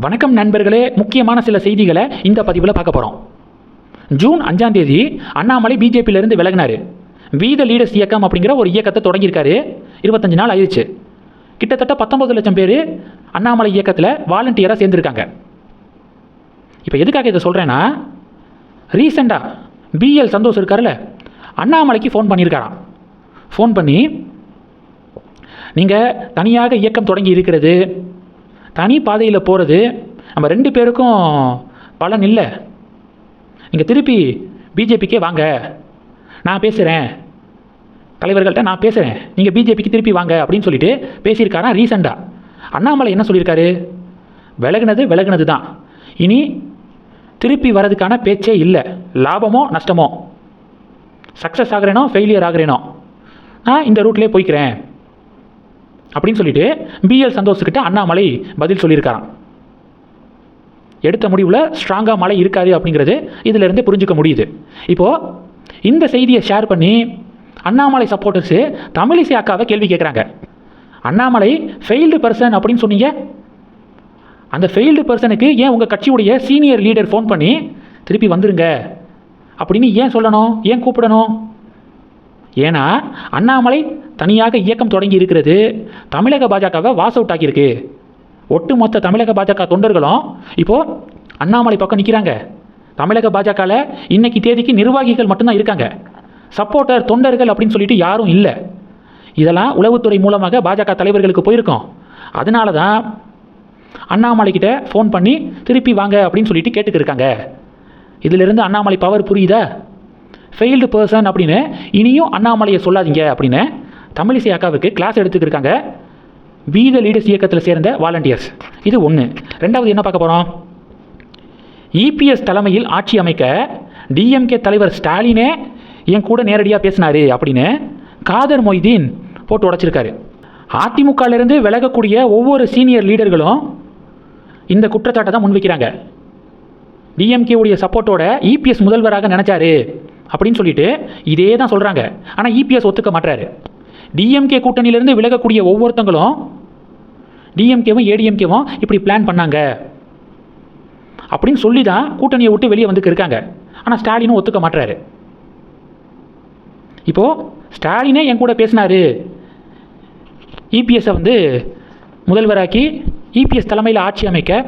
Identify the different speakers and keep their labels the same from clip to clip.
Speaker 1: வணக்கம் நண்பர்களே, முக்கியமான சில செய்திகளை இந்த பதிவில் பார்க்க போகிறோம். ஜூன் 5ஆம் தேதி அண்ணாமலை பிஜேபியிலேருந்து விலகினார். வி த லீடர்ஸ் இயக்கம் அப்படிங்கிற ஒரு இயக்கத்தை தொடங்கியிருக்காரு. 25 நாள் ஆயிடுச்சு. கிட்டத்தட்ட 19 லட்சம் பேர் அண்ணாமலை இயக்கத்தில் வாலண்டியராக சேர்ந்துருக்காங்க. இப்போ எதுக்காக இதை சொல்கிறேன்னா, ரீசெண்டாக பிஎல் சந்தோஷ் இருக்கார்ல, அண்ணாமலைக்கு ஃபோன் பண்ணியிருக்காராம். ஃபோன் பண்ணி, நீங்கள் தனியாக இயக்கம் தொடங்கி இருக்கிறது, தனி பாதையில் போகிறது நம்ம 2 பேருக்கும் பலன் இல்லை, நீங்கள் திருப்பி பிஜேபிக்கே வாங்க, நான் பேசுகிறேன், தலைவர்கள்ட்ட நான் பேசுகிறேன், நீங்கள் பிஜேபிக்கு திருப்பி வாங்க அப்படின்னு சொல்லிட்டு பேசியிருக்காராம். ரீசெண்டாக அண்ணாமலை என்ன சொல்லியிருக்காரு, விலகுனது தான், இனி திருப்பி வர்றதுக்கான பேச்சே இல்லை, லாபமோ நஷ்டமோ, சக்ஸஸ் ஆகிறேனோ ஃபெயிலியர் ஆகிறேனோ, நான் இந்த ரூட்லேயே போய்க்கிறேன் அப்படின்னு சொல்லிட்டு பிஎல் சந்தோஷ்கிட்ட அண்ணாமலை பதில் சொல்லியிருக்காராம். எடுத்த முடிவில் ஸ்ட்ராங்காக மழை இருக்காது அப்படிங்கிறது இதிலிருந்து புரிஞ்சுக்க முடியுது. இப்போது இந்த செய்தியை ஷேர் பண்ணி அண்ணாமலை சப்போர்ட்டர்ஸு தமிழிசை அக்காவை கேள்வி கேட்குறாங்க. அண்ணாமலை ஃபெயில்டு பர்சன் அப்படின்னு சொன்னீங்க, அந்த ஃபெயில்டு பர்சனுக்கு ஏன் உங்கள் கட்சியுடைய சீனியர் லீடர் ஃபோன் பண்ணி திருப்பி வந்துருங்க அப்படின்னு ஏன் சொல்லணும், ஏன் கூப்பிடணும்? ஏன்னா அண்ணாமலை தனியாக இயக்கம் தொடங்கி இருக்கிறது தமிழக பாஜகவை வாஸ் அவுட் ஆக்கியிருக்கு. ஒட்டுமொத்த தமிழக பாஜக தொண்டர்களும் இப்போது அண்ணாமலை பக்கம் நிற்கிறாங்க. தமிழக பாஜகவில் இன்னைக்கு தேதிக்கு நிர்வாகிகள் மட்டும்தான் இருக்காங்க, சப்போர்ட்டர் தொண்டர்கள் அப்படின்னு சொல்லிட்டு யாரும் இல்லை. இதெல்லாம் உளவுத்துறை மூலமாக பாஜக தலைவர்களுக்கு போயிருக்கோம். அதனால தான் அண்ணாமலைக்கிட்ட ஃபோன் பண்ணி திருப்பி வாங்க அப்படின்னு சொல்லிட்டு கேட்டுக்கிருக்காங்க. இதிலிருந்து அண்ணாமலை பவர் புரியுதா? ஃபெயில்டு பர்சன் அப்படின்னு இனியும் அண்ணாமலையை சொல்லாதீங்க அப்படின்னு தமிழிசை அக்காவுக்கு கிளாஸ் எடுத்துக்கிருக்காங்க வி த லீடர்ஸ் இயக்கத்தில் சேர்ந்த வாலண்டியர்ஸ். இது ஒன்று. ரெண்டாவது என்ன பார்க்க போகிறோம், இபிஎஸ் தலைமையில் ஆட்சி அமைக்க டிஎம்கே தலைவர் ஸ்டாலினே என் கூட நேரடியாக பேசினார் அப்படின்னு காதர் மொய்தீன் போட்டு உடைச்சிருக்காரு. அதிமுகவிலிருந்து விலகக்கூடிய ஒவ்வொரு சீனியர் லீடர்களும் இந்த குற்றச்சாட்டை தான் முன்வைக்கிறாங்க. டிஎம்கேவுடைய சப்போர்ட்டோட இபிஎஸ் முதல்வராக நினச்சாரு அப்படின்னு சொல்லிட்டு இதே தான் சொல்கிறாங்க. ஆனால் இபிஎஸ் ஒத்துக்க மாட்டாரு. டிஎம்கே கூட்டணியிலேருந்து விலகக்கூடிய ஒவ்வொருத்தங்களும் டிஎம்கேவும் ஏடிஎம்கேவும் இப்படி பிளான் பண்ணாங்க அப்படின்னு சொல்லி தான் கூட்டணியை விட்டு வெளியே வந்துக்கு இருக்காங்க. ஆனால் ஸ்டாலினும் ஒத்துக்க மாட்டாரு. இப்போது ஸ்டாலினே என் கூட பேசினார், இபிஎஸ்ஸை முதல்வராக்கி இபிஎஸ் தலைமையில் ஆட்சி அமைக்க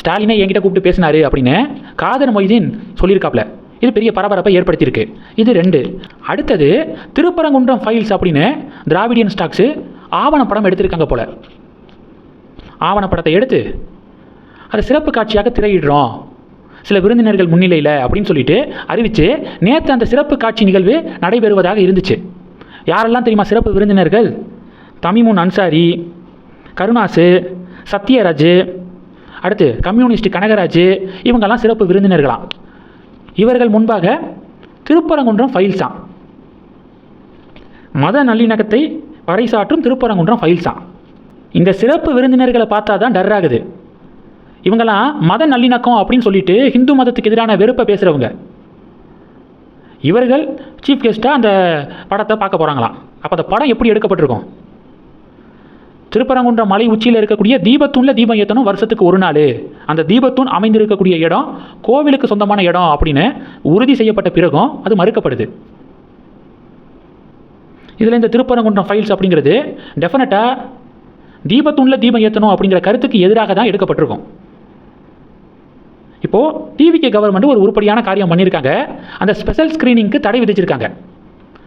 Speaker 1: ஸ்டாலினை என்கிட்ட கூப்பிட்டு பேசினார் அப்படின்னு காதர் மொய்தீன் சொல்லியிருக்காப்ல. இது பெரிய பரபரப்பை ஏற்படுத்தியிருக்கு. இது 2. அடுத்தது திருப்பரங்குன்றம் ஃபைல்ஸ் அப்படின்னு திராவிடியன் ஸ்டாக்ஸு ஆவணப்படம் எடுத்திருக்காங்க போல். ஆவணப்படத்தை எடுத்து அதை சிறப்பு காட்சியாக திரையிடுறோம் சில விருந்தினர்கள் முன்னிலையில் அப்படின்னு சொல்லிட்டு அறிவித்து நேற்று அந்த சிறப்பு காட்சி நிகழ்வு நடைபெறுவதாக இருந்துச்சு. யாரெல்லாம் தெரியுமா சிறப்பு விருந்தினர்கள்? தமிமுன் அன்சாரி, கருணாசு, சத்யராஜ், அடுத்து கம்யூனிஸ்ட் கனகராஜ், இவங்கெல்லாம் சிறப்பு விருந்தினர்களாம். இவர்கள் முன்பாக திருப்பரங்குன்றம் ஃபைல்ஸாம், மத நல்லிணக்கத்தை பறைசாற்றும் திருப்பரங்குன்றம் ஃபைல்ஸாம். இந்த சிறப்பு விருந்தினர்களை பார்த்தா தான் டர் ஆகுது. இவங்கெல்லாம் மத நல்லிணக்கம் அப்படின்னு சொல்லிட்டு ஹிந்து மதத்துக்கு எதிரான வெறுப்பை பேசுகிறவங்க. இவர்கள் சீஃப் கெஸ்ட்டாக அந்த படத்தை பார்க்க போகிறாங்களாம். அப்போ அந்த படம் எப்படி எடுக்கப்பட்டிருக்கும்? திருப்பரங்குன்றம் மலை உச்சியில் இருக்கக்கூடிய தீபத்தூணில் தீபம் ஏற்றணும் வருஷத்துக்கு ஒரு நாள். அந்த தீபத்தூண் அமைந்திருக்கக்கூடிய இடம் கோவிலுக்கு சொந்தமான இடம் அப்படின்னு உறுதி செய்யப்பட்ட பிறகும் அது மறுக்கப்படுது. இதில் இந்த திருப்பரங்குன்றம் ஃபைல்ஸ் அப்படிங்கிறது டெஃபினட்டாக தீபத்தூணில் தீபம் ஏற்றணும் அப்படிங்கிற கருத்துக்கு எதிராக தான் எடுக்கப்பட்டிருக்கும். இப்போது டிவிகே கவர்மெண்ட் ஒரு உருப்படியான காரியம் பண்ணியிருக்காங்க. அந்த ஸ்பெஷல் ஸ்க்ரீனிங்க்கு தடை விதிச்சிருக்காங்க,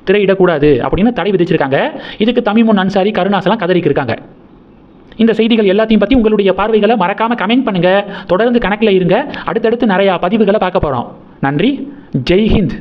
Speaker 1: திரையிடக்கூடாது அப்படின்னு தடை விதிச்சிருக்காங்க. இதுக்கு தமிமுன் அன்சாரி, கருணாசெல்லாம் கதறிக்கு இருக்காங்க. இந்த செய்திகள் எல்லாத்தையும் பற்றி உங்களுடைய பார்வைகளை மறக்காமல் கமெண்ட் பண்ணுங்கள். தொடர்ந்து கணக்கில் இருங்க. அடுத்தடுத்து நிறையா பதிவுகளை பார்க்க போகிறோம். நன்றி. ஜெய் ஹிந்த்.